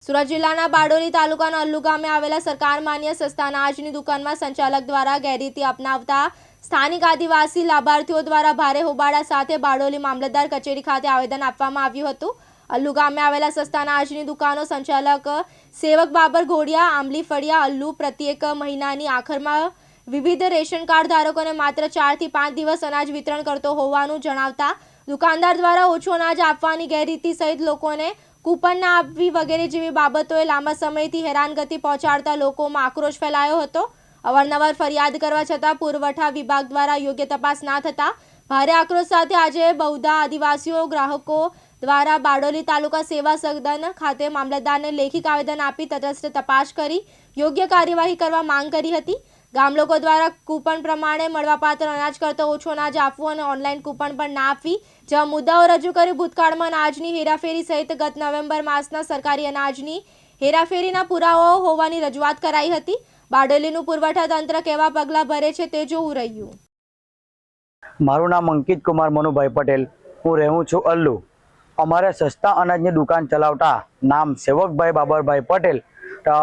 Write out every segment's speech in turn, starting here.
સુરત જિલ્લાના બારડોલી તાલુકાના અલ્લુ ગામે આવેલા સરકાર માન્ય સસ્તા અનાજની દુકાનમાં સંચાલક દ્વારા ગેરરીતિ અપનાવતા સ્થાનિક આદિવાસી લાભાર્થીઓ દ્વારા ભારે હોબાળા સાથે બારડોલી મામલતદાર કચેરી ખાતે આવેદન આપવામાં આવ્યું હતું। અલ્લુ ગામે આવેલા સસ્તા અનાજની દુકાનો સંચાલક સેવક બાબર ઘોડિયા આંબલી ફળિયા અલ્લુ પ્રત્યેક મહિનાની આખરમાં વિવિધ રેશન કાર્ડ ધારકોને માત્ર 4 થી 5 દિવસ અનાજ વિતરણ કરતો હોવાનું જણાવતા દુકાનદાર દ્વારા ઓછું અનાજ આપવાની ગેરરીતિ સહિત લોકોને કૂપન ના આપવી વગેરે જેવી બાબતોએ લાંબા સમયથી હેરાનગતિ પહોંચાડતા લોકોમાં આક્રોશ ફેલાયો હતો। અવારનવાર ફરિયાદ કરવા છતાં પુરવઠા વિભાગ દ્વારા યોગ્ય તપાસ ના થતા ભારે આક્રોશ સાથે આજે બૌદ્ધ આદિવાસીઓ ગ્રાહકો દ્વારા બારડોલી તાલુકા સેવા સદન ખાતે મામલતદારને લેખિત આવેદન આપી તટસ્થ તપાસ કરી યોગ્ય કાર્યવાહી કરવા માંગ કરી હતી। ગામ લોકો દ્વારા કૂપન પ્રમાણે મળવાપાત્ર અનાજ કરતાં ઓછું અનાજ આપવું અને ઓનલાઈન કૂપન પણ ના આપવી જેવા મુદ્દાઓ રજૂ કરી ભૂતકાળમાં અનાજની હેરાફેરી સહિત ગત નવેમ્બર માસના સરકારી અનાજની હેરાફેરીના પુરાવાઓ હોવાની રજૂઆત કરાઈ હતી। બારડોલીનું પુરવઠા તંત્ર કેવા પગલાં ભરે છે તે જોવું રહ્યું। મારું નામ અંકિત કુમાર મનુભાઈ પટેલ, હું રહું છું અલ્લુ। અમારે સસ્તા અનાજની દુકાન ચલાવતા નામ સેવકભાઈ બાબરભાઈ પટેલ, તો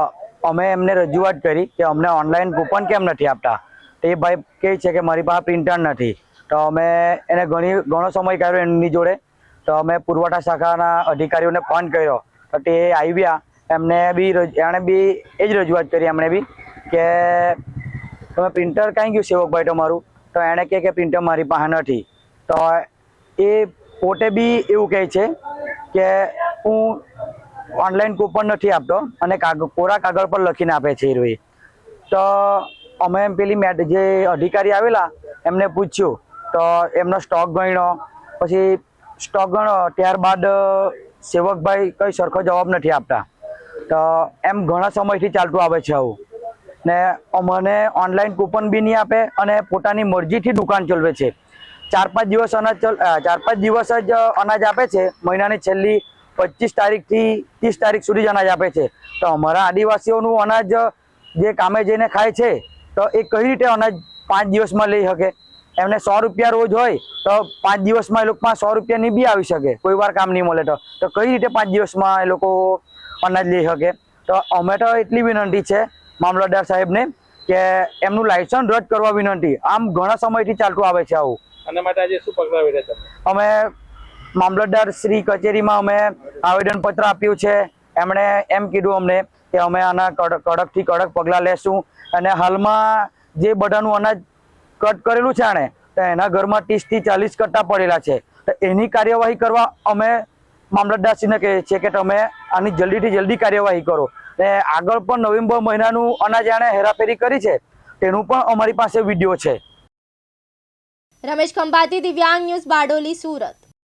અમે એમને રજૂઆત કરી કે અમને ઓનલાઈન કૂપન કેમ નથી આપતા। તે ભાઈ કહે છે કે મારી પાસે પ્રિન્ટર નથી। તો અમે એને ઘણો સમય કર્યો એમની જોડે, તો અમે પુરવઠા શાખાના અધિકારીઓને ફોન કર્યો તો તે આવ્યા। એણે બી એ જ રજૂઆત કરી એમણે બી કે તમે પ્રિન્ટર ક્યાં ગયું સેવકભાઈ તમારું? તો એણે કહે કે પ્રિન્ટર મારી પાસે નથી। તો એ પોતે બી એવું કહે છે કે હું ઓનલાઈન કૂપન નથી આપતો અને કોરા કાગળ પર લખીને આપે છે એ। તો અમે પેલી જે અધિકારી આવેલા એમને પૂછ્યું તો એમનો સ્ટોક ગણ્યો, પછી સ્ટોક ગણ્યો ત્યારબાદ સેવકભાઈ કંઈ સરખો જવાબ નથી આપતા। તો એમ ઘણા સમયથી ચાલતું આવે છે આવું, ને અમને ઓનલાઈન કૂપન બી નહીં આપે અને પોતાની મરજીથી દુકાન ચલાવે છે। 4-5 દિવસ 4-5 દિવસ જ અનાજ આપે છે, મહિનાની છેલ્લી 25 તારીખથી 30 તારીખ સુધી જ અનાજ આપે છે। તો અમારા આદિવાસીઓનું અનાજ જે કામે જઈને ખાય છે તો એ કઈ રીતે અનાજ 5 દિવસમાં લઈ શકે? એમને 100 રૂપિયા રોજ હોય તો 5 દિવસમાં એ લોકો પાસે 100 રૂપિયા નહીં બી આવી શકે, કોઈ વાર કામ નહીં મળે તો કઈ રીતે 5 દિવસમાં એ લોકો અનાજ લઈ શકે? તો અમે તો એટલી વિનંતી છે મામલતદાર સાહેબને કે એમનું લાયસન્સ રદ કરવા વિનંતી। આમ ઘણા સમયથી ચાલતું આવે છે આવું। આના માટે આજે શું પગલાં લીધા તમે? અમે મામલતદાર શ્રી કચેરીમાં અમે આવેદનપત્ર આપ્યું છે। એમણે એમ કીધું અમને કે અમે આના કડકથી કડક પગલાં લેશું અને હાલમાં જે બધાનું અનાજ કટ કરેલું છે આણે તો એના ઘરમાં 30 થી 40 કટ્ટા પડેલા છે। તો એની કાર્યવાહી કરવા અમે મામલતદારશ્રીને કહીએ છીએ કે તમે આની જલ્દીથી જલ્દી કાર્યવાહી કરો। ને આગળ પણ નવેમ્બર મહિનાનું અનાજ આણે હેરાફેરી કરી છે તેનું પણ અમારી પાસે વિડીયો છે। રમેશ ખંભાતી, દિવ્યાંગ ન્યૂઝ, બારડોલી, સુરત।